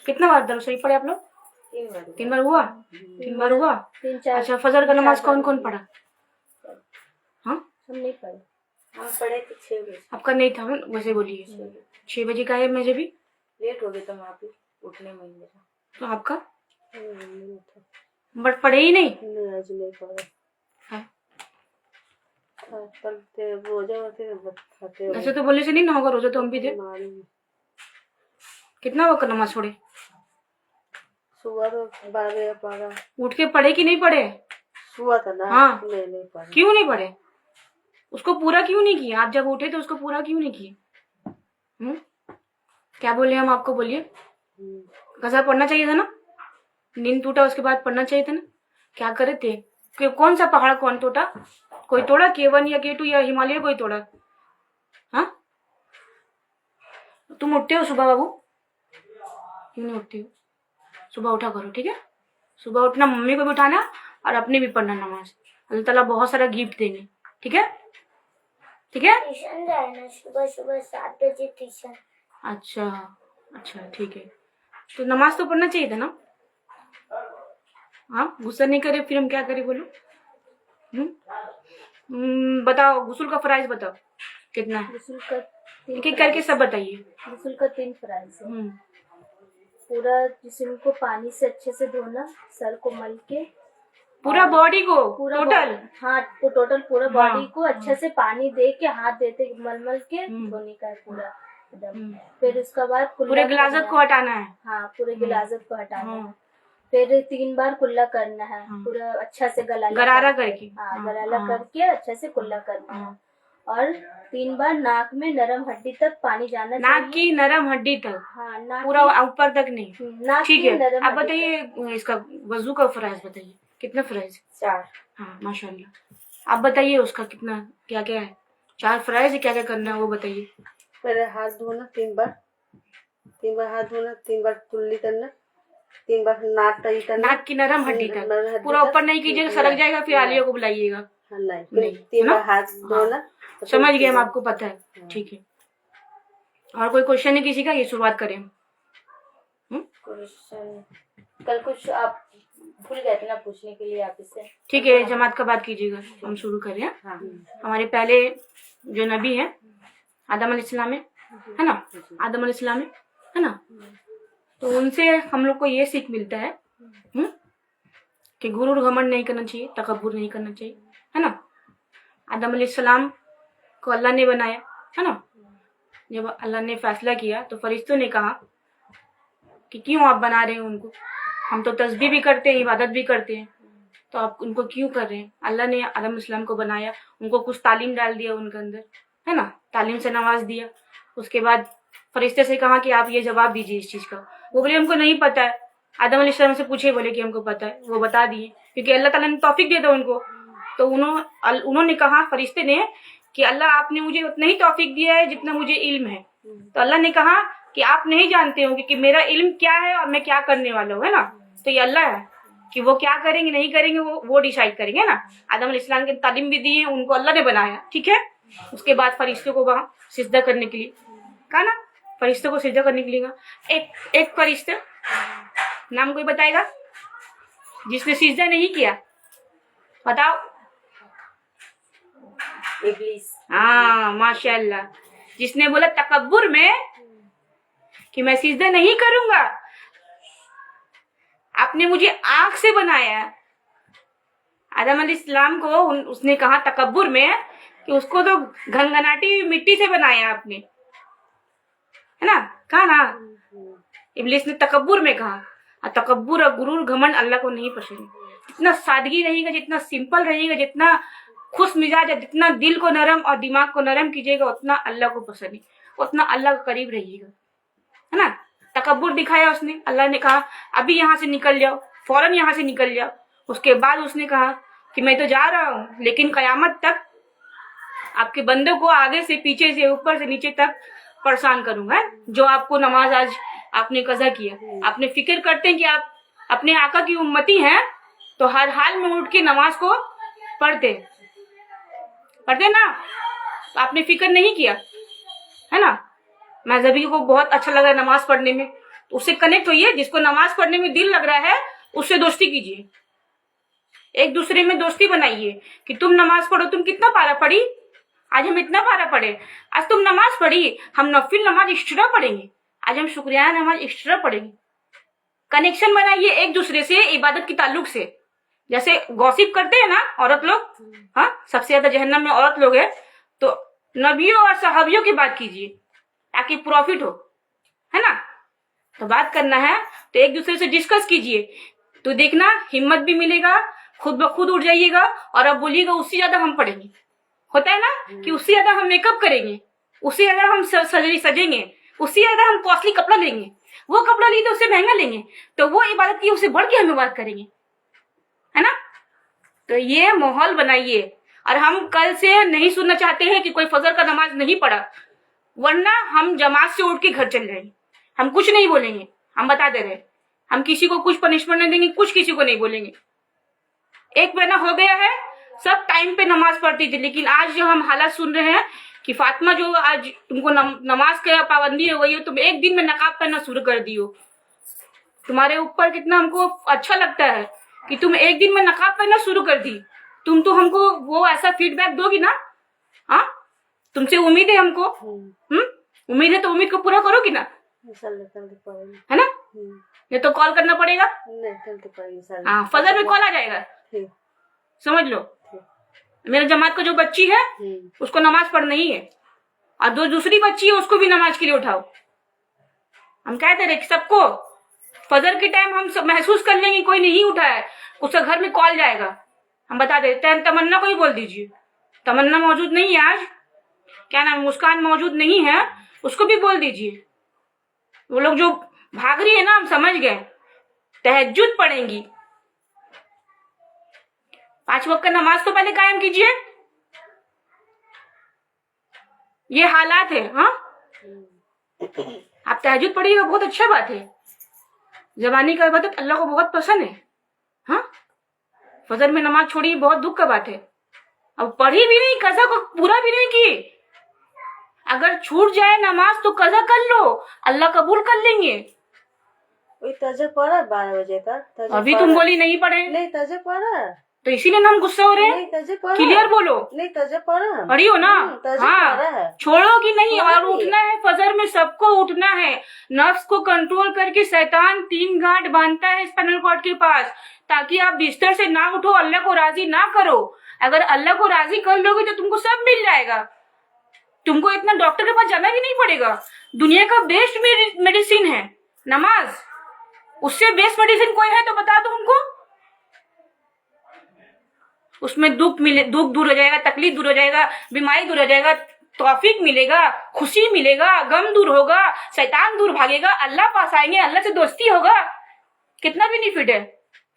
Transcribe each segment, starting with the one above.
कितना बार दरूद शरीफ पढ़े आप लोग? 3 बार हुआ? 3 बार हुआ? 3-4। अच्छा, फजर का नमाज कौन कौन पढ़ा? हाँ, हम नहीं पढ़े। हम पढ़े थे 6 बजे। आपका नहीं था, वैसे बोलिए। 6 बजे का है, मुझे भी लेट हो गया था वहाँ पे उठने में मेरा। तो आपका नहीं था। बट पढ़े ही नहीं? नहीं, आज नहीं पढ़ा। हाँ। पढ़ते रोजा होते खाते। ऐसे तो बोले से नहीं ना होगा, रोजा तो हम भी थे। कितना वक्त नमाज छोड़े? सुबह तो 12 पढ़ा। उठ के पढ़े कि नहीं पढ़े? सुबह था ना। हाँ। नहीं पढ़ा। क्यों नहीं पढ़े? उसको पूरा क्यों नहीं किया? आप जब उठे तो उसको पूरा क्यों नहीं किए? क्या बोले हम आपको? बोलिए। गजर पढ़ना चाहिए था ना? नींद टूटा उसके बाद पढ़ना चाहिए था ना? क्या करे थे? कौन सा पहाड़ कौन टूटा? कोई तोड़ा? K1 या K2 या हिमालय कोई तोड़ा? हाँ, तुम उठते हो सुबह बाबू? क्यों नहीं उठती हो? सुबह उठा करो, ठीक है? सुबह उठना, मम्मी को भी उठाना और अपने भी पढ़ना नमाज। अल्लाह ताला बहुत सारा गिफ्ट देंगे, ठीक है? ठीक है? ट्यूशन जाना सुबह 7 बजे ट्यूशन। अच्छा ठीक है। तो नमाज तो पढ़ना चाहिए था ना? हाँ, गुस्सा नहीं करे फिर हम क्या करें बोलो? बताओ, गुस्ल का फराइज बताओ कितना है? गुस्ल का एक एक करके सब बताइए। गुस्ल का 3 फराइज है। पूरा जिस्म को पानी से अच्छे से धोना, सर को मल के, पूरा बॉडी को, टोटल? हाँ, टोटल पूरा बॉडी को अच्छे से पानी दे के, हाथ देते मल के धोने का है पूरा एकदम। फिर उसके बाद पूरे गिलाजत को हटाना है। हाँ, पूरे गिलाजत को हटाना है। फिर 3 बार कुल्ला करना है, पूरा अच्छा से गरारा करके। हाँ, गरारा करके अच्छे से कुल्ला करना है। और 3 बार नाक में नरम हड्डी तक पानी जाना चाहिए। नाक की नरम हड्डी तक? हाँ, नाक पूरा ऊपर तक नहीं? ठीक है। आप बताइए इसका वजू का फराइज बताइए, कितना फराइज? 4। हाँ, माशाल्लाह। आप बताइए उसका कितना, क्या क्या है? 4 फराइज, क्या क्या करना है वो बताइए। पहले हाथ धोना 3 बार। 3 बार हाथ धोना, 3 बार कुल्ली करना, 3 बार नाक टाइट करना। नाक की नरम हड्डी तक, पूरा ऊपर नहीं कीजिएगा, सरक जाएगा, फिर आलिया को बुलाइएगा। नहीं, 3 बार हाथ धोना। समझ गए हम, आपको पता है, ठीक है। और कोई क्वेश्चन है किसी का? ये शुरुआत करें। क्वेश्चन कल कुछ आप भूल गए थे ना पूछने के लिए आप इससे। ठीक है, जमात का बात कीजिएगा, हम शुरू करें। हमारे पहले जो नबी है आदम अलैहिस्सलाम है ना? आदम अलैहिस्सलाम है ना? तो उनसे हम लोग को ये सीख मिलता है कि गुरूर घमंड नहीं करना चाहिए, तकब्बुर नहीं करना चाहिए, है ना? आदम अलैहिस्सलाम को अल्लाह ने बनाया, है ना? जब अल्लाह ने फैसला किया तो फरिश्तों ने कहा कि क्यों आप बना रहे हैं उनको? हम तो तस्बीह भी करते हैं, इबादत भी करते हैं, तो आप उनको क्यों कर रहे हैं? अल्लाह ने आदम अलैहिस्सलाम को बनाया, उनको कुछ तालीम डाल दिया उनके अंदर, है ना? तालीम से नवाज दिया। उसके बाद फरिश्ते से कहा कि आप ये जवाब दीजिए इस चीज का। वो बोले हमको नहीं पता है। आदम अलैहिस्सलाम से पूछे, बोले कि हमको पता है। वो बता दिए, क्योंकि अल्लाह ताला ने तौफीक दिया था उनको। तो उन्होंने कहा, फरिश्ते ने, कि अल्लाह आपने मुझे उतना ही तौफीक दिया है जितना मुझे इल्म है। तो अल्लाह ने कहा कि आप नहीं जानते होंगे कि मेरा इल्म क्या है और मैं क्या करने वाला हूँ, है ना? तो ये अल्लाह है कि वो क्या करेंगे नहीं करेंगे वो डिसाइड करेंगे ना। आदम अलैहिस्सलाम की तालीम भी दी है, उनको अल्लाह ने बनाया, ठीक है। उसके बाद फरिश्तों को वहां सिजदा करने के लिए कहा ना, फरिश्तों को सिजदा करने के लिए कहा। एक फरिश्ता, नाम कोई बताएगा जिसने सिजदा नहीं किया? बताओ। इब्लीस। हाँ, माशाल्लाह। जिसने बोला तकब्बुर में कि मैं सिजदा नहीं करूंगा, आपने मुझे आग से बनाया। आदम अलैहिस्सलाम को उसने कहा तकब्बुर में कि उसको तो घनघनाटी मिट्टी से बनाया आपने, है ना? कहा ना, इब्लीस ने तकब्बुर में कहा। और तकब्बुर और गुरूर घमंड अल्लाह को नहीं पसंद। जितना सादगी रहेगा, जितना सिंपल रहेगा, जितना खुश मिजाज, जितना दिल को नरम और दिमाग को नरम कीजिएगा, उतना अल्लाह को पसंद है, उतना अल्लाह के करीब रहिएगा, है ना? तकब्बुर दिखाया उसने। अल्लाह ने कहा अभी यहाँ से निकल जाओ, फौरन यहाँ से निकल जाओ। उसके बाद उसने कहा कि मैं तो जा रहा हूँ, लेकिन कयामत तक आपके बंदों को आगे से पीछे से ऊपर से नीचे तक परेशान करूंगा। जो आपको नमाज आज आपने कज़ा किया, आपने फिक्र करते हैं कि आप अपने आका की उम्मती हैं, तो हर हाल में उठ के नमाज को पढ़ते ना, तो आपने फिक्र नहीं किया, है ना? मजहबी को बहुत अच्छा लग रहा है नमाज पढ़ने में, तो उससे कनेक्ट होइए। जिसको नमाज पढ़ने में दिल लग रहा है उससे दोस्ती कीजिए, एक दूसरे में दोस्ती बनाइए कि तुम नमाज पढ़ो, तुम कितना पारा पढ़ी, आज हम इतना पारा पढ़े, आज तुम नमाज पढ़ी, हम नफिल नमाज एक्स्ट्रा पढ़ेंगे, आज हम शुक्रिया नमाज एक्स्ट्रा पढ़ेंगे। कनेक्शन बनाइए एक दूसरे से इबादत की ताल्लुक से। जैसे गॉसिप करते हैं ना औरत लोग, हाँ सबसे ज्यादा जहन्नम में औरत लोग है, तो नबियों और सहाबियों की बात कीजिए ताकि प्रॉफिट हो, है ना। तो बात करना है तो एक दूसरे से डिस्कस कीजिए, तो देखना हिम्मत भी मिलेगा, खुद ब खुद उठ जाइएगा और अब बोलिएगा उससे ज्यादा हम पढ़ेंगे। होता है ना कि उससे ज्यादा हम मेकअप करेंगे, उससे ज्यादा हम सजेंगे, उससे ज्यादा हम कॉस्टली कपड़ा लेंगे, वो कपड़ा लिए तो उससे महंगा लेंगे, तो वो इबादत की उससे बढ़ के हम इबादत करेंगे, है ना। तो ये माहौल बनाइए। और हम कल से नहीं सुनना चाहते हैं कि कोई फजर का नमाज नहीं पढ़ा, वरना हम जमात से उठ के घर चले जाएंगे। हम कुछ नहीं बोलेंगे, हम बता दे रहे, हम किसी को कुछ पनिशमेंट नहीं देंगे, कुछ किसी को नहीं बोलेंगे। एक महीना हो गया है, सब टाइम पे नमाज पढ़ती थी, लेकिन आज जो हम हालात सुन रहे हैं कि फातिमा जो आज तुमको नमाज का पाबंदी हो गई हो, तुम एक दिन में नकाब पहनना शुरू कर दियो। तुम्हारे ऊपर कितना हमको अच्छा लगता है कि तुम एक दिन में नकाब पहनना शुरू कर दी। तुम तो हमको वो ऐसा फीडबैक दोगी ना, हाँ तुमसे उम्मीद है हमको, उम्मीद है तो उम्मीद को पूरा करोगी ना, है ना। ये तो कॉल करना पड़ेगा, हाँ फजर में कॉल आ जाएगा, समझ लो। मेरे जमात का जो बच्ची है उसको नमाज पढ़ना ही है, और जो दूसरी बच्ची है उसको भी नमाज के लिए उठाओ। हम कहते रहे सबको फजर के टाइम हम सब महसूस कर लेंगे कोई नहीं उठा है, उसका घर में कॉल जाएगा, हम बता देते हैं। तमन्ना को ही बोल दीजिए, तमन्ना मौजूद नहीं है आज, क्या नाम मुस्कान मौजूद नहीं है, उसको भी बोल दीजिए। वो लोग जो भाग रही है ना, हम समझ गए, तहज्जुद पढ़ेंगी, 5 वक्त का नमाज तो पहले कायम कीजिए। ये हालात है, हाँ आप तहज्जुद पढ़िएगा, बहुत अच्छा बात है। जवानी का इबादत अल्लाह को बहुत पसंद है, हाँ फजर में नमाज छोड़ी बहुत दुख का बात है। अब पढ़ी भी नहीं, कज़ा को पूरा भी नहीं की, अगर छूट जाए नमाज तो कज़ा कर लो, अल्लाह कबूल कर लेंगे। तज़ा पढ़ा 12 बजे का, अभी तुम बोली नहीं पढ़े, नहीं तज़ा पढ़ा, तो इसीलिए हम गुस्सा हो रहे हैं। क्लियर बोलो, नहीं तज़ा पढ़ा, पढ़ी हो ना, हाँ छोड़ो कि नहीं। और उठना है फजर में, सबको उठना है, नफ्स को कंट्रोल करके। शैतान 3 गांठ बांधता है स्पाइनल कॉर्ड के पास, ताकि आप बिस्तर से ना उठो, अल्लाह को राजी ना करो। अगर अल्लाह को राजी कर लोगे तो तुमको सब मिल जाएगा, तुमको इतना डॉक्टर के पास जाना भी नहीं पड़ेगा। दुनिया का बेस्ट मेडिसिन है नमाज, उससे बेस्ट मेडिसिन कोई है तो बता दो हमको। उसमें दुख दूर हो जाएगा, तकलीफ दूर हो जाएगा, बीमारी दूर हो जाएगा, तौफीक मिलेगा, खुशी मिलेगा, गम दूर होगा, शैतान दूर भागेगा, अल्लाह पास आएंगे, अल्लाह से दोस्ती होगा। कितना बेनिफिट है,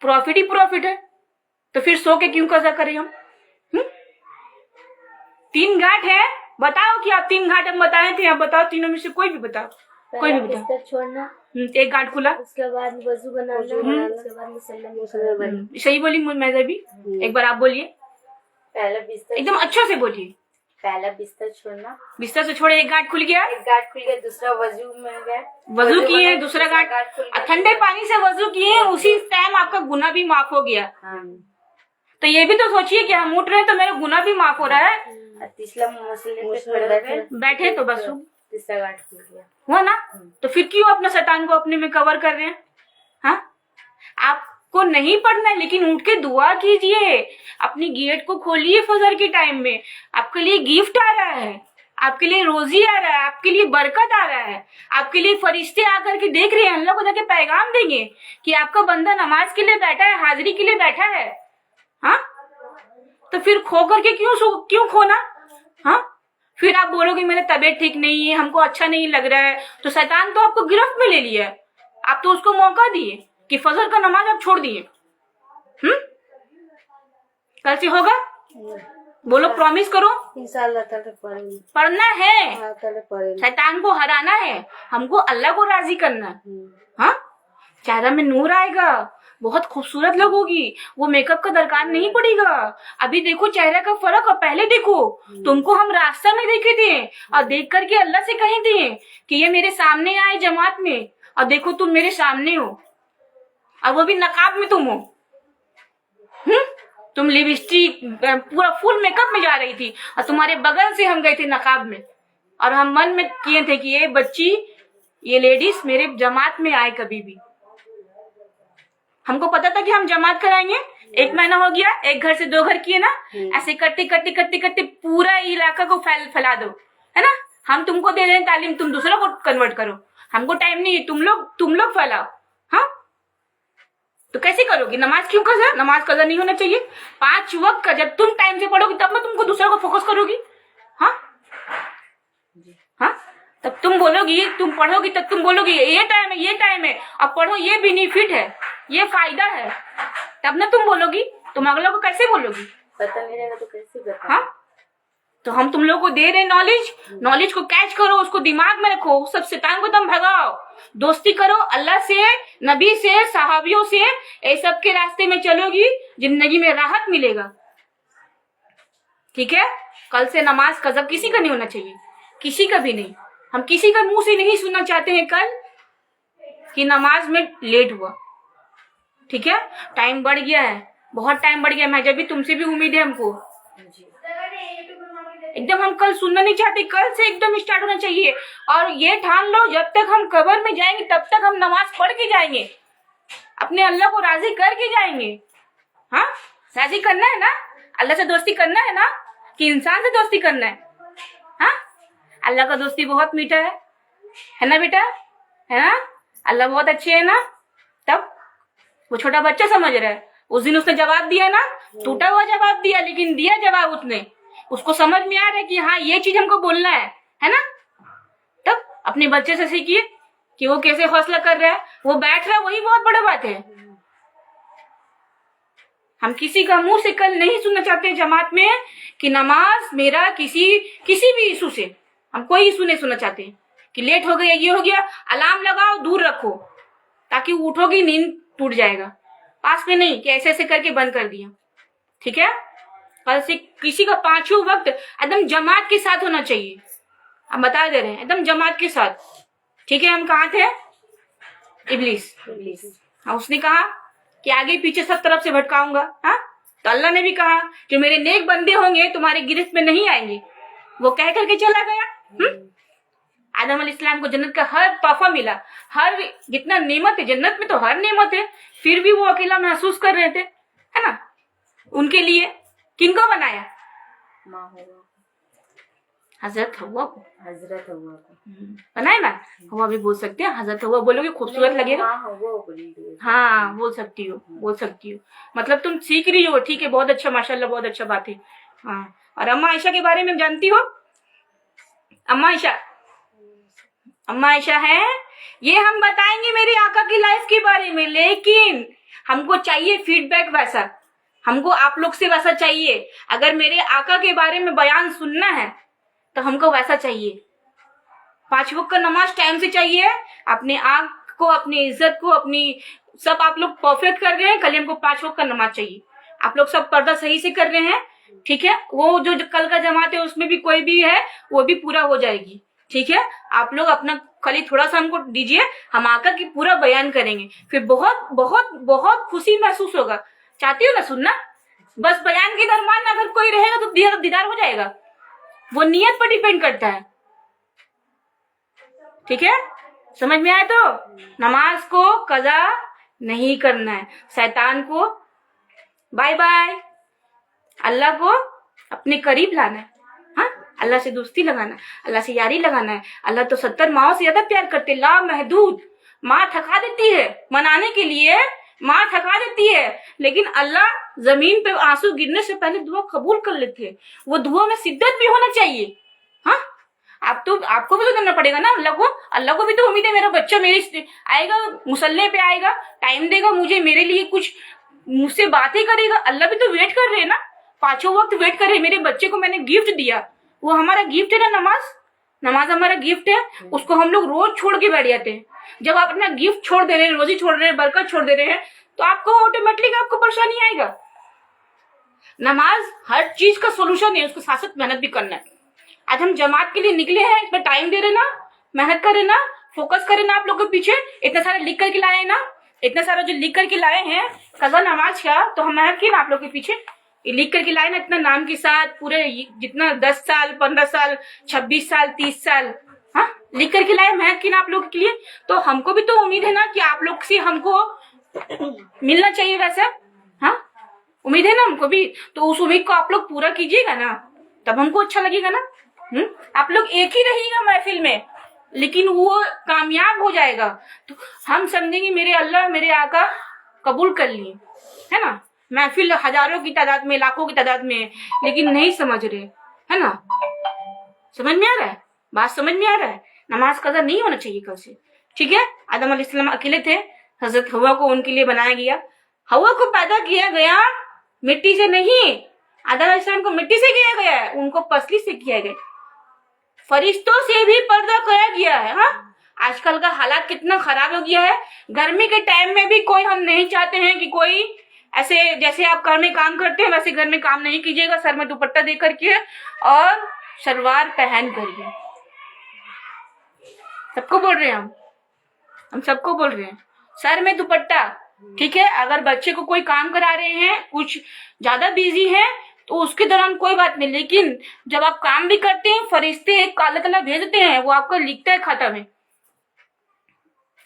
प्रॉफिट ही प्रॉफिट है। तो फिर सो के क्यों कज़ा करें हम? 3 गांठ है, बताओ कि आप 3 गांठ हम बताए थे, आप बताओ तीनों में से कोई भी बताओ, कोई भी बताओ। छोड़ना, 1 गांठ खुला, उसके बाद वजू बनाना, उसके बाद मुसल्लम। सही बोली मैं भी, एक बार आप बोलिए, पहला बिस्तर एकदम अच्छा से बोलिए। पहला बिस्तर छोड़ना, बिस्तर से छोड़े 1 गांठ खुल गया, 1 गांठ खुल गया, दूसरा वजू में गया, वजू किए, दूसरा गांठ ठंडे पानी से वजू किए, उसी टाइम आपका गुनाह भी माफ हो गया। तो ये भी तो सोचिए कि हम उठ रहे हैं तो मेरा गुनाह भी माफ हो रहा है। तीसरा मुसल्ले बैठे तो बस तीसरा गांठ खुल गया, हुआ ना। तो फिर क्यों अपना शैतान को अपने में कवर कर रहे हैं? हाँ आपको नहीं पढ़ना है, लेकिन उठ के दुआ कीजिए, अपनी गेट को खोलिए फजर के टाइम में। आपके लिए गिफ्ट आ रहा है, आपके लिए रोजी आ रहा है, आपके लिए बरकत आ रहा है, आपके लिए फरिश्ते आकर के देख रहे हैं, अल्लाह को जाके पैगाम देंगे कि आपका बंदा नमाज के लिए बैठा है, हाजिरी के लिए बैठा है। हाँ तो फिर खो करके क्यों खोना? हाँ फिर आप बोलोगे मेरी तबीयत ठीक नहीं है, हमको अच्छा नहीं लग रहा है, तो शैतान तो आपको गिरफ्त में ले लिया है। आप तो उसको मौका दिए कि फजर का नमाज आप छोड़ दिए। कल से होगा, बोलो, प्रॉमिस करो, इंशाल्लाह पढ़ना है, शैतान को हराना है, हमको अल्लाह को राजी करना है। हाँ चेहरा में नूर आएगा, बहुत खूबसूरत लगोगी, वो मेकअप का दरकार नहीं पड़ेगा। अभी देखो चेहरे का फर्क और पहले देखो, तुमको हम रास्ता में देखे थे और देख करके अल्लाह से कहे थे कि ये मेरे सामने आए जमात में, और देखो तुम मेरे सामने हो, और वो भी नकाब में तुम हो। तुम लिपस्टिक पूरा फुल मेकअप में जा रही थी और तुम्हारे बगल से हम गए थे नकाब में, और हम मन में किए थे कि ये बच्ची, ये लेडीज मेरे जमात में आए कभी भी। हमको पता था कि हम जमात कराएंगे। 1 महीना हो गया, एक घर से 2 घर किए ना, ऐसे करते करते करते करते पूरा इलाका को फैला दो, है ना। हम तुमको दे रहे हैं तालीम, तुम दूसरों को कन्वर्ट करो, हमको टाइम नहीं है, तुम लोग फैलाओ। हाँ, तो कैसे करोगी? नमाज क्यों कज़ा? नमाज कज़ा नहीं होना चाहिए। 5 वक्त का जब तुम टाइम से पढ़ोगी तब मैं तुमको दूसरों को फोकस करोगी। हाँ हाँ, तब तुम बोलोगी, तुम पढ़ोगी तब तुम बोलोगी ये टाइम है, ये टाइम है, अब पढ़ो, ये बेनिफिट है, ये फायदा है, तब ना तुम बोलोगी। तुम अगलों को कैसे बोलोगी? पता नहीं रहेगा तो कैसे बता। हाँ, तो हम तुम लोगों को दे रहे नॉलेज को कैच करो, उसको दिमाग में रखो, सब शैतान को तुम भगाओ, दोस्ती करो अल्लाह से, नबी से, सहाबियों से, ये सब के रास्ते में चलोगी, जिंदगी में राहत मिलेगा। ठीक है, कल से नमाज कज़ा किसी का नहीं होना चाहिए, किसी का भी नहीं। हम किसी का मुंह से नहीं सुनना चाहते हैं कल कि नमाज में लेट हुआ। ठीक है, टाइम बढ़ गया है, बहुत टाइम बढ़ गया। मैं जब भी तुमसे भी उम्मीद है हमको, एकदम हम कल सुनना नहीं चाहते, कल से एकदम स्टार्ट होना चाहिए। और ये ठान लो जब तक हम कब्र में जाएंगे तब तक हम नमाज पढ़ के जाएंगे, अपने अल्लाह को राजी करके जाएंगे। हाँ, राजी करना है ना, अल्लाह से दोस्ती करना है ना, कि इंसान से दोस्ती करना है? हाँ, अल्लाह का दोस्ती बहुत मीठा है ना बेटा, है ना। अल्लाह बहुत अच्छे है ना। तब वो छोटा बच्चा समझ रहा है, उस दिन उसने जवाब दिया ना, टूटा हुआ जवाब दिया, लेकिन दिया जवाब उसने, उसको समझ में आ रहा है कि हाँ ये चीज हमको बोलना है ना। तब अपने बच्चे से सीखिए कि वो कैसे हौसला कर रहा है, वो बैठ रहा है, वही बहुत बड़ा बात है। हम किसी का मुंह से कल नहीं सुनना चाहते जमात में कि नमाज मेरा किसी भी इशू से, हम कोई इशू नहीं सुनना चाहते कि लेट हो गया, ये हो गया। अलार्म लगाओ, दूर रखो, ताकि उठोगी नींद टूट जाएगा। पास में नहीं कि ऐसे ऐसे करके बंद कर दिया। ठीक है, कल से किसी का 5 वक्त एकदम जमात के साथ होना चाहिए। हम बता दे रहे हैं, एकदम जमात के साथ। ठीक है, हम कहाँ थे? इब्लीस। हाँ, उसने कहा कि आगे पीछे सब तरफ से भटकाऊंगा। हाँ, तो अल्लाह ने भी कहा जो मेरे नेक बंदे होंगे तुम्हारे गिरफ्त में नहीं आएंगे। वो कह करके चला गया। आदम अलैहिस्सलाम को जन्नत का हर तोहफा मिला, हर जितना नेमत है जन्नत में, तो हर नेमत है, फिर भी वो अकेला महसूस कर रहे थे, है ना। उनके लिए किनको बनाया? हजरत हव्वा को बनाए ना। हव्वा भी बोल सकते हैं, हजरत हव्वा बोलोगे खूबसूरत लगेगा। हाँ, बोल सकती हो, मतलब तुम सीख रही हो। ठीक है, बहुत अच्छा, माशाल्लाह, बहुत अच्छा बात है। हाँ, और अम्मा आयशा के बारे में जानती हो? अम्मा आयशा है, ये हम बताएंगे मेरे आका की लाइफ के बारे में, लेकिन हमको चाहिए फीडबैक वैसा, हमको आप लोग से वैसा चाहिए। अगर मेरे आका के बारे में बयान सुनना है तो हमको वैसा चाहिए। 5 वक्त का नमाज टाइम से चाहिए, अपने आँख को, अपनी इज्जत को, अपनी सब आप लोग परफेक्ट कर रहे हैं, कल हमको 5 वक्त का नमाज चाहिए। आप लोग सब पर्दा सही से कर रहे हैं, ठीक है। वो जो कल का जमात है उसमें भी कोई भी है वो भी पूरा हो जाएगी, ठीक है। आप लोग अपना खाली थोड़ा सा हमको दीजिए, हम आकर की पूरा बयान करेंगे, फिर बहुत बहुत बहुत खुशी महसूस होगा। चाहती हो ना सुनना? बस बयान के दरमियान अगर कोई रहेगा तो दीदार हो जाएगा, वो नियत पर डिपेंड करता है, ठीक है। समझ में आया? तो नमाज को कज़ा नहीं करना है, शैतान को बाय बाय, अल्लाह को अपने करीब लाना है। हाँ, अल्लाह से दोस्ती लगाना है, अल्लाह से यारी लगाना है। अल्लाह तो 70 माओ से ज्यादा प्यार करते, ला महदूद। माँ थका देती है, मनाने के लिए माँ थका देती है, लेकिन अल्लाह जमीन पे आंसू गिरने से पहले दुआ कबूल कर लेते हैं। वो दुआ में शिद्दत भी होना चाहिए। हाँ, आपको भी तो देना पड़ेगा ना अल्लाह को भी तो उम्मीद है मेरा बच्चा मेरे आएगा, मुसल्ले पे आएगा, टाइम देगा मुझे, मेरे लिए कुछ मुझसे बातें करेगा। अल्लाह भी तो वेट कर रहे हैं ना, 5 वक्त वेट कर रहे हैं। मेरे बच्चे को मैंने गिफ्ट दिया, वो हमारा गिफ्ट है ना, नमाज हमारा गिफ्ट है। उसको हम लोग रोज छोड़ के बैठ जाते हैं। जब आप अपना गिफ्ट छोड़ दे रहे हैं, रोजी छोड़ रहे हैं, बरकत छोड़ दे रहे हैं, तो आपको ऑटोमेटिकली आपको परेशानी आएगा। नमाज हर चीज का सोल्यूशन है, उसको साथ साथ मेहनत भी करना है। आज हम जमात के लिए निकले हैं, इस पर टाइम दे रहे ना, मेहनत करे ना, फोकस करे ना। आप लोग के पीछे इतना सारा लिख करके लाए हैं ना, इतना सारा जो लिख करके लाए हैं कज़ा नमाज का, तो हम मेहनत की ना आप लोग के पीछे, ये लिख करके लाए ना इतना नाम के साथ, पूरे जितना 10 साल 15 साल 26 साल 30 साल, हाँ लिख करके लाए, मेहनत की ना आप लोग के लिए। तो हमको भी तो उम्मीद है ना कि आप लोग से हमको मिलना चाहिए वैसा, हाँ उम्मीद है ना हमको भी। तो उस उम्मीद को आप लोग पूरा कीजिएगा ना, तब हमको अच्छा लगेगा ना। आप लोग एक ही रहिएगा महफिल में, लेकिन वो कामयाब हो जाएगा तो हम समझेंगे मेरे अल्लाह मेरे आका कबूल कर लिए, है ना। महफिल हजारों की तादाद में, लाखों की तादाद में, लेकिन नहीं समझ रहे, है ना। समझ में आ रहा है, बात समझ में आ रहा है। नमाज कज़ा नहीं होना चाहिए कल से, ठीक है। आदम अलैहिस्सलाम अकेले थे, हजरत हवा को उनके लिए बनाया गया। हवा को पैदा किया गया मिट्टी से नहीं, आदम अलैहिस्सलाम को मिट्टी से किया गया है, उनको पसली से किया गया। फरिश्तों से भी पर्दा किया गया है। हाँ आजकल का हालात कितना खराब हो गया है। गर्मी के टाइम में भी कोई, हम नहीं चाहते हैं कि कोई ऐसे, जैसे आप घर में काम करते हैं वैसे घर में काम नहीं कीजिएगा, सर में दुपट्टा दे करके और सलवार पहन करिए। सबको बोल रहे हैं हम सबको बोल रहे हैं, सर में दुपट्टा, ठीक है। अगर बच्चे को कोई काम करा रहे हैं, कुछ ज्यादा बिजी है, तो उसके दौरान कोई बात नहीं, लेकिन जब आप काम भी करते हैं, फरिश्ते एक काला काला भेजते हैं, वो आपको लिखता है खाता में।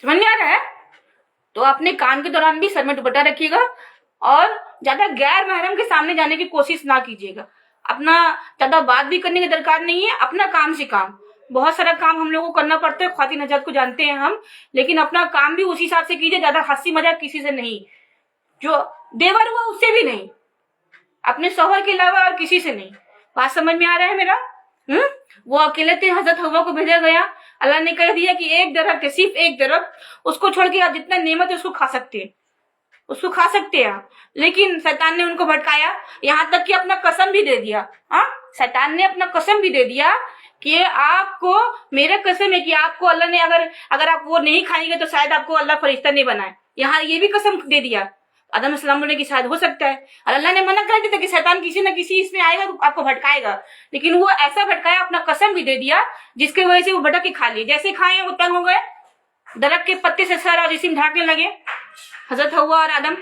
समझ में आ रहा है। तो अपने काम के दौरान भी सर में दुपट्टा रखिएगा और ज्यादा गैर महरम के सामने जाने की कोशिश ना कीजिएगा। अपना ज्यादा बात भी करने की दरकार नहीं है, अपना काम से काम। बहुत सारा काम हम लोगों को करना पड़ता है, ख्वातीन हजरत को जानते हैं हम, लेकिन अपना काम भी उसी हिसाब से कीजिए। ज्यादा हंसी मजाक किसी से नहीं, जो देवर हुआ उससे भी नहीं, अपने शौहर के अलावा और किसी से नहीं। बात समझ में आ रहा है मेरा। वो अकेले थे, हजरत हवा को भेजा गया। अल्लाह ने कह दिया कि एक दरख्त है, सिर्फ एक दरख्त, उसको छोड़ के आप जितना नेमत है उसको खा सकते हैं, उसको खा सकते हैं आप। लेकिन शैतान ने उनको भटकाया, यहाँ तक कि अपना कसम भी दे दिया। हाँ शैतान ने अपना कसम भी दे दिया कि आपको, मेरा कसम है कि आपको अल्लाह ने, अगर आप वो नहीं खाएंगे तो शायद आपको अल्लाह फरिश्ता नहीं बनाए। यहाँ ये भी कसम दे दिया आदम अलैहिस्सलाम बोले कि शायद हो सकता है, और अल्लाह ने मना कर दिया था कि शैतान किसी न किसी इसमें आएगा तो आपको भटकाएगा। लेकिन वो ऐसा भटकाया, अपना कसम भी दे दिया, जिसकी वजह से वो भटक के खा लिए। जैसे खाए वो तंग हो गए, दरख्त के पत्ते से सर और जिस्म ढांकने लगे, हजरत हवा और आदम।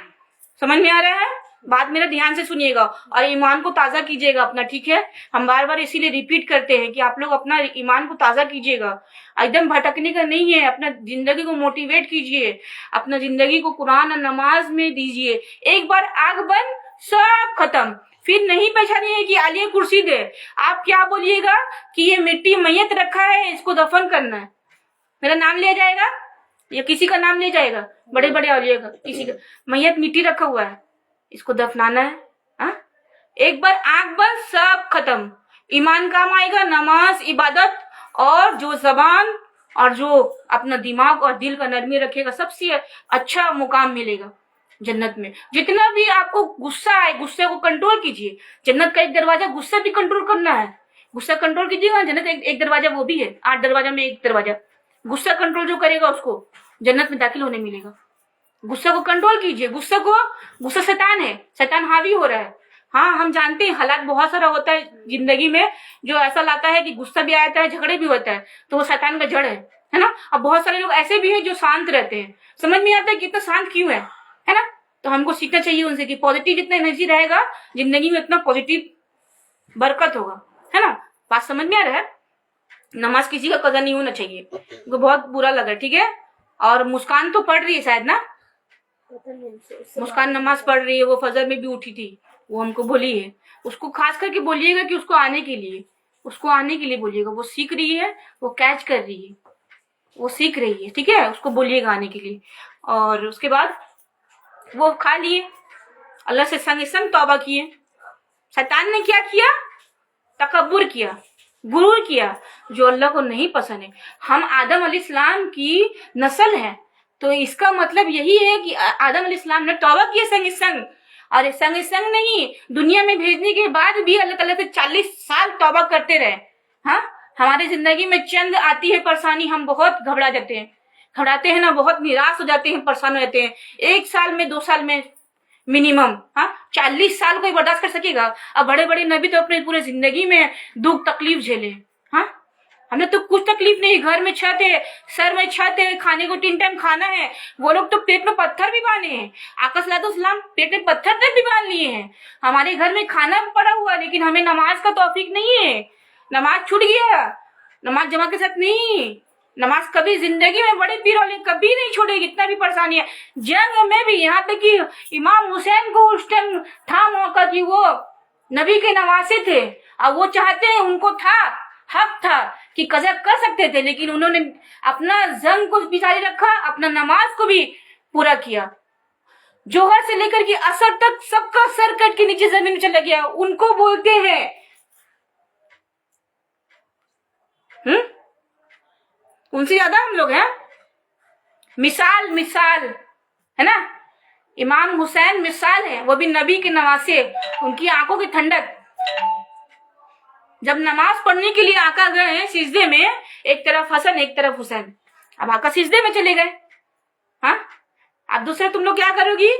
समझ में आ रहा है। बात मेरा ध्यान से सुनिएगा और ईमान को ताजा कीजिएगा अपना, ठीक है। हम बार बार इसीलिए रिपीट करते हैं कि आप लोग अपना ईमान को ताजा कीजिएगा, एकदम भटकने का नहीं है। अपना जिंदगी को मोटिवेट कीजिए, अपना जिंदगी को कुरान और नमाज में दीजिए। एक बार आग बंद, सब खत्म। फिर नहीं पहचानिए कि आलिया कुर्सी दे, आप क्या बोलिएगा कि ये मिट्टी मैयत रखा है, इसको दफन करना है, मेरा नाम लिया जाएगा या किसी का नाम लिया जाएगा, बड़े बड़े औलिया का, किसी का मैयत मिट्टी रखा हुआ है, इसको दफनाना है। हाँ एक बार आंख बंद, सब खत्म। ईमान काम आएगा, नमाज, इबादत, और जो जबान और जो अपना दिमाग और दिल का नरमी रखेगा, सबसे अच्छा मुकाम मिलेगा जन्नत में। जितना भी आपको गुस्सा आए, गुस्से को कंट्रोल कीजिए। जन्नत का एक दरवाजा गुस्सा भी कंट्रोल करना है, गुस्सा कंट्रोल कीजिएगा। जन्नत एक दरवाजा वो भी है, 8 दरवाजा में एक दरवाजा। गुस्सा कंट्रोल जो करेगा उसको जन्नत में दाखिल होने मिलेगा। गुस्सा को कंट्रोल कीजिए। गुस्सा शैतान है, शैतान हावी हो रहा है। हाँ हम जानते हैं हालात बहुत सारा होता है जिंदगी में जो ऐसा लाता है कि गुस्सा भी आता है, झगड़े भी होता है, तो वो शैतान का जड़ है ना। अब बहुत सारे लोग ऐसे भी हैं जो शांत रहते हैं, समझ नहीं आता कि इतना शांत क्यों है ना। तो हमको सीखना चाहिए उनसे कि पॉजिटिव जितना एनर्जी रहेगा जिंदगी में उतना पॉजिटिव बरकत होगा, है ना। बात समझ में आ रहा है। नमाज किसी का कदर नहीं होना चाहिए, तो बहुत बुरा लगा, ठीक है। और मुस्कान तो पढ़ रही है शायद ना, मुस्कान नमाज पढ़ रही है, वो फजर में भी उठी थी, वो हमको बोली है। उसको खास करके बोलिएगा कि उसको आने के लिए बोलिएगा। वो सीख रही है, वो कैच कर रही है, वो सीख रही है, ठीक है। उसको बोलिएगा आने के लिए। और उसके बाद वो खा लिए, अल्लाह से संग संग तौबा किए। शैतान ने क्या किया? तकब्बुर किया, गुरूर किया, जो अल्लाह को नहीं पसंद है। हम आदम अलैहिस्सलाम की नस्ल है, तो इसका मतलब यही है कि आदम अलैहिस्सलाम ने तौबा किया संग संग। और संग संग नहीं, दुनिया में भेजने के बाद भी अल्लाह ताला से 40 साल तौबा करते रहे। हाँ हमारी जिंदगी में चंद आती है परेशानी, हम बहुत घबरा जाते हैं, हटाते हैं ना, बहुत निराश हो जाते हैं, परेशान हो जाते हैं। 1 साल में 2 साल में मिनिमम, हाँ 40 साल कोई बर्दाश्त कर सकेगा? अब बड़े बड़े नबी तो अपने पूरे जिंदगी में दुख तकलीफ झेले। हाँ हमने तो कुछ तकलीफ नहीं, घर में छत है, सर में छत है, खाने को 3 टाइम खाना है। वो लोग तो पेट में पत्थर भी बांधे हैं। आका सलाम पेट में पत्थर तक भी बांध लिए हैं। हमारे घर में खाना पड़ा हुआ, लेकिन हमें नमाज का तौफीक नहीं है। नमाज छूट गया, नमाज जमा के साथ नहीं। नमाज कभी जिंदगी में बड़े पीर वाले कभी नहीं छोड़ेगी, इतना भी परेशानी है। जंग में भी, यहाँ तक कि इमाम हुसैन को उस टाइम था मौका कि वो नबी के नवासे थे, अब वो चाहते हैं, उनको था हक था कि कज़ा कर सकते थे, लेकिन उन्होंने अपना जंग को भी जारी रखा, अपना नमाज को भी पूरा किया। जोहर से लेकर के असर तक सबका सर कट के नीचे जमीन में चला गया। उनको बोलते हैं उनसे ज्यादा हम लोग हैं। मिसाल है ना, इमाम हुसैन मिसाल है, वो भी नबी के नवासे, उनकी आंखों की ठंडक। जब नमाज पढ़ने के लिए आका गए हैं सिजदे में, एक तरफ हसन एक तरफ हुसैन, अब आका सिजदे में चले गए। हाँ अब दूसरा तुम लोग क्या करोगी?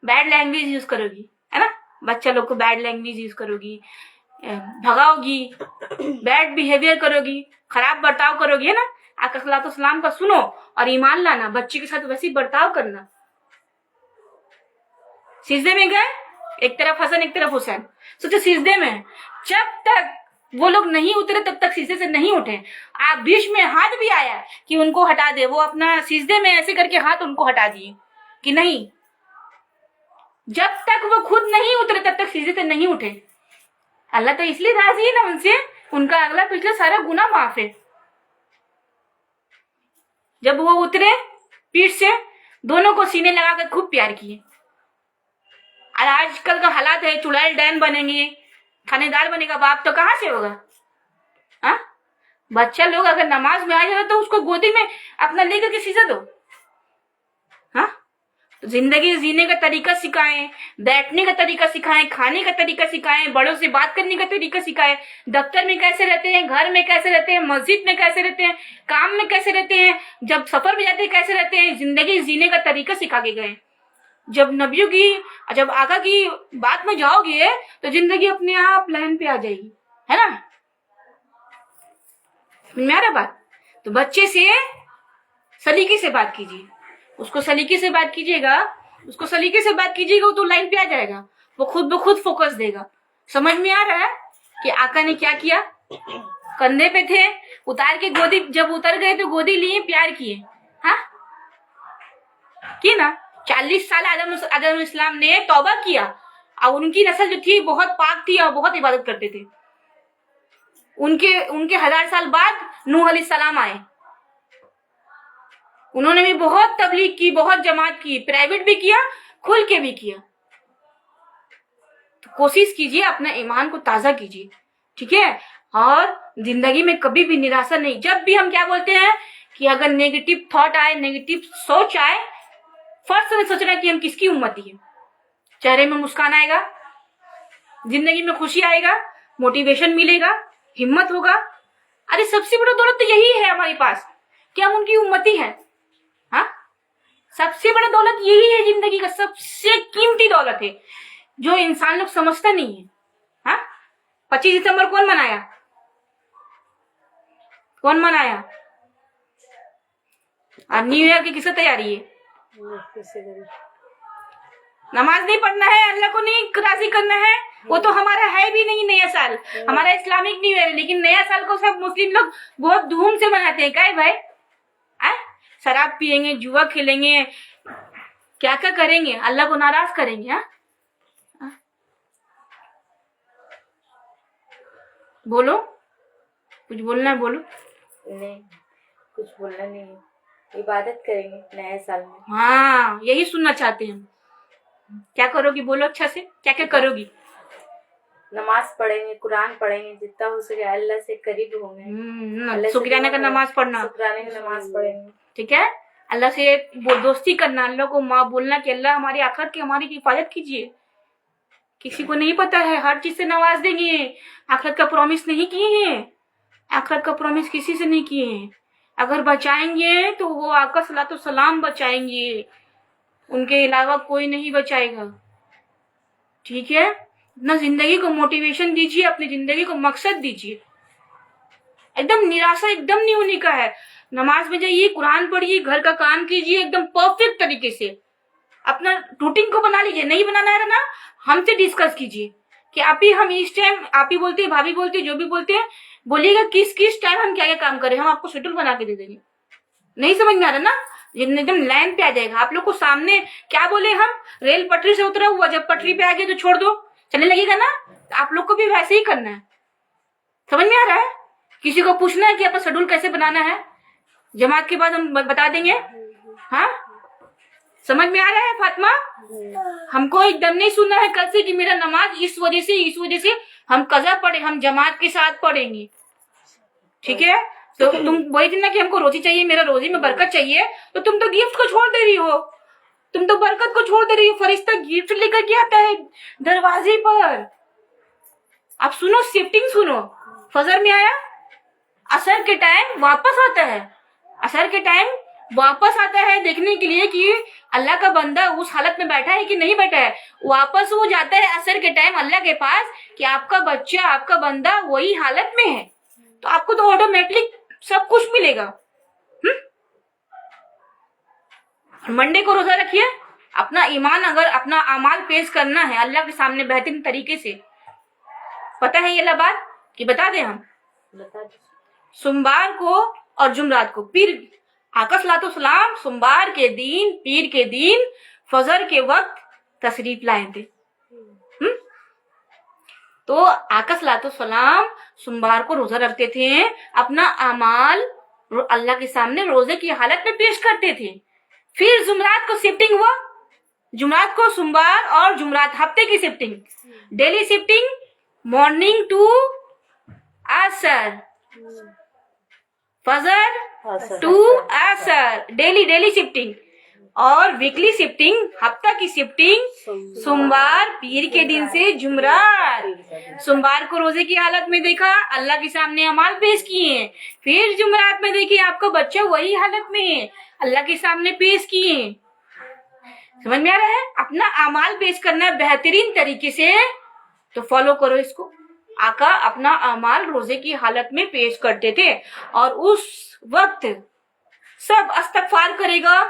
बैड लैंग्वेज यूज करोगी, है ना, बच्चा लोग को बैड लैंग्वेज यूज करोगी, भगाओगी, बैड बिहेवियर करोगी, खराब बर्ताव करोगी, है ना। आका सलाम का सुनो और ईमान लाना, बच्चे के साथ वैसे ही बर्ताव करना। सिजदे में गए, एक तरफ हसन एक तरफ हुसैन, सोचो सिजदे में, जब तक वो लोग नहीं उतरे तब तक सिजदे से नहीं उठे। आप बीच में हाथ भी आया कि उनको हटा दे, वो अपना सिजदे में ऐसे करके हाथ उनको हटा दिए कि नहीं, जब तक वो खुद नहीं उतरे तब तक सिजदे से नहीं उठे। अल्लाह तो इसलिए राजी है ना उनसे, उनका अगला पिछला सारा गुनाह माफ है। जब वो उतरे पीठ से, दोनों को सीने लगाकर खूब प्यार किए। आजकल का हालात है, चुड़ैल डैन बनेंगे, थानेदार बनेगा बाप, तो कहां से होगा? हाँ बच्चा लोग अगर नमाज में आ जाए तो उसको गोदी में अपना लेकर के सीधा दो। हाँ तो जिंदगी जीने का तरीका सिखाएं, बैठने का तरीका सिखाएं, खाने का तरीका सिखाएं, बड़ों से बात करने का तरीका सिखाएं, दफ्तर में कैसे रहते हैं, घर में कैसे रहते हैं, मस्जिद में कैसे रहते हैं, काम में कैसे रहते हैं, जब सफर में जाते हैं कैसे रहते हैं, जिंदगी जीने का तरीका सिखा के गए। जब नबियों की, जब आका की बात में जाओगे तो जिंदगी अपने आप लाइन पे आ जाएगी, है ना। मेरा बात तो बच्चे से सलीके से बात कीजिए, उसको सलीके से बात कीजिएगा, उसको सलीके से बात कीजिएगा, वो तो लाइन पे आ जाएगा, वो खुद ब खुद फोकस देगा। समझ में आ रहा है कि आका ने क्या किया? कंधे पे थे, उतार के गोदी, जब उतर गए तो गोदी लिए, प्यार किए। हाँ की ना, 40 साल आदम इस्लाम ने तौबा किया, और उनकी नस्ल जो थी बहुत पाक थी और बहुत इबादत करते थे। उनके 1000 साल बाद नूह अलैहिस्सलाम आए, उन्होंने भी बहुत तबलीग की, बहुत जमात की, प्राइवेट भी किया, खुल के भी किया। तो कोशिश कीजिए, अपना ईमान को ताजा कीजिए, ठीक है। और जिंदगी में कभी भी निराशा नहीं। जब भी हम क्या बोलते हैं कि अगर नेगेटिव थॉट आए, नेगेटिव सोच आए, फर्स्ट में सोचना कि हम किसकी उम्मती है। चेहरे में मुस्कान आएगा, जिंदगी में खुशी आएगा, मोटिवेशन मिलेगा, हिम्मत होगा। अरे सबसे बड़ा दौलत तो यही है हमारे पास कि हम उनकी उम्मती हैं। हाँ सबसे बड़ा दौलत यही है, जिंदगी का सबसे कीमती दौलत है, जो इंसान लोग समझता नहीं है। हाँ 25 दिसंबर कौन मनाया? और न्यू ईयर की किसकी तैयारी है? नमाज नहीं पढ़ना है, अल्लाह को नहीं राजी करना है, वो तो हमारा है भी नहीं। नया साल हमारा इस्लामिक न्यू ईयर है, लेकिन नया साल को सब मुस्लिम लोग बहुत धूम से मनाते हैं। क्या भाई? शराब पियेंगे, जुआ खेलेंगे, क्या क्या करेंगे, अल्लाह को नाराज करेंगे। हाँ बोलो, कुछ बोलना है बोलो। नहीं कुछ बोलना नहीं है, इबादत करेंगे नए साल में। हाँ यही सुनना चाहते हैं। क्या करोगी बोलो अच्छा से, क्या क्या करोगी? नमाज पढ़ेंगे, कुरान पढ़ेंगे, जितना हो सके अल्लाह से करीब होंगे। शुक्राना का नमाज पढ़ना, शुक्राने की नमाज पढ़ेंगे, ठीक है। अल्लाह से दोस्ती करना, अल्लाह को माँ बोलना कि अल्लाह हमारी आखिरत की हमारी हिफाजत कीजिए। किसी को नहीं पता है, हर चीज से नवाज देंगे। आखिरत का प्रॉमिस नहीं किए हैं, आखिरत का प्रॉमिस किसी से नहीं किए हैं। अगर बचाएंगे तो वो आका सलातो सलाम बचाएंगे, उनके अलावा कोई नहीं बचाएगा। ठीक है, अपना जिंदगी को मोटिवेशन दीजिए, अपनी जिंदगी को मकसद दीजिए। एकदम निराशा एकदम नहीं होने का है। नमाज में जाइए, कुरान पढ़िए, घर का काम कीजिए एकदम परफेक्ट तरीके से। अपना रूटीन को बना लीजिए। नहीं बनाना है ना, हमसे डिस्कस कीजिए कि आप ही हम इस टाइम, आप ही बोलते हैं, भाभी बोलते हैं, जो भी बोलते हैं, बोलिएगा किस किस टाइम हम क्या क्या काम करें, हम आपको शेड्यूल बना के दे देंगे। नहीं समझ में आ रहा ना, एकदम लाइन पे आ जाएगा। आप लोग को सामने क्या बोले हम, रेल पटरी से उतरा हुआ, जब पटरी पे आ गया तो छोड़ दो, चलने लगेगा ना। तो आप लोग को भी वैसे ही करना है। समझ में आ रहा है? किसी को पूछना है कि आपका शेड्यूल कैसे बनाना है, जमात के बाद हम बता देंगे। हाँ, समझ में आ रहा है फातिमा? हमको एकदम नहीं सुनना है कल से कि मेरा नमाज इस वजह से हम कज़ा पढ़े, हम जमात के साथ पढ़ेंगे। ठीक है, तो तुम वही थी ना कि हमको रोजी चाहिए, मेरा रोजी में बरकत चाहिए, तो तुम तो गिफ्ट को छोड़ दे रही हो, तुम तो बरकत को छोड़ दे रही हो। फरिश्ता गिफ्ट लेकर के आता है दरवाजे पर। आप सुनो, शिफ्टिंग सुनो। फजर में आया, असर के टाइम वापस आता है, असर के टाइम वापस आता है देखने के लिए कि अल्लाह का बंदा उस हालत में बैठा है कि नहीं बैठा है। वापस वो जाता है असर के टाइम अल्लाह के पास कि आपका बच्चा, आपका बंदा वही हालत में है, तो आपको तो ऑटोमेटिक सब कुछ मिलेगा। मंडे को रोजा रखिए। अपना ईमान, अगर अपना अमाल पेश करना है अल्लाह के सामने बेहतरीन तरीके से, पता है ये बात कि बता दें हम, सोमवार को और जुमरात को, पीर आका सलातो सलाम सोमवार के दिन, पीर के दिन फजर के वक्त तशरीफ लाए थे। तो आका सलातो सलाम सोमवार को रोजा रखते थे, अपना अमाल अल्लाह के सामने रोजे की हालत में पेश करते थे। फिर जुमरात को शिफ्टिंग हुआ, जुमरात को सोमवार और जुमरात हफ्ते की shifting, daily shifting, morning to असर, फजर टू असर, डेली शिफ्टिंग, और वीकली शिफ्टिंग, हफ्ता की शिफ्टिंग, सोमवार पीर के दिन से जुमरात। सोमवार को रोजे की हालत में देखा, अल्लाह के सामने अमाल पेश किए। फिर जुमरात में देखिए आपका बच्चा वही हालत में है, अल्लाह के सामने पेश किए। समझ में आ रहा है? अपना अमाल पेश करना है बेहतरीन तरीके से, तो फॉलो करो इसको। आका अपना अमाल रोजे की हालत में पेश करते थे, और उस वक्त सब इस्तगफार करेगा,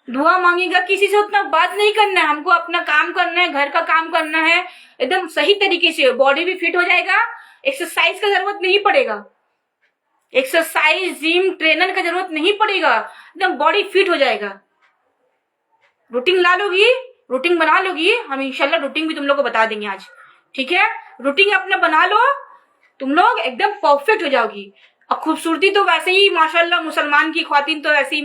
दुआ मांगेगा, किसी से उतना बात नहीं करना है। हमको अपना काम करना है, घर का काम करना है एकदम सही तरीके से। बॉडी भी फिट हो जाएगा, एक्सरसाइज का जरूरत नहीं पड़ेगा, एक्सरसाइज जिम ट्रेनर का जरूरत नहीं पड़ेगा, एकदम बॉडी फिट हो जाएगा। रूटीन ला लोगी, रूटीन बना लोगी, हम इंशाल्लाह रूटीन भी तुम लोग को बता देंगे आज। ठीक है, रूटीन अपना बना लो, तुम लोग एकदम परफेक्ट हो जाओगी। और खूबसूरती तो वैसे ही माशाल्लाह, मुसलमान की ख्वातीन तो ऐसी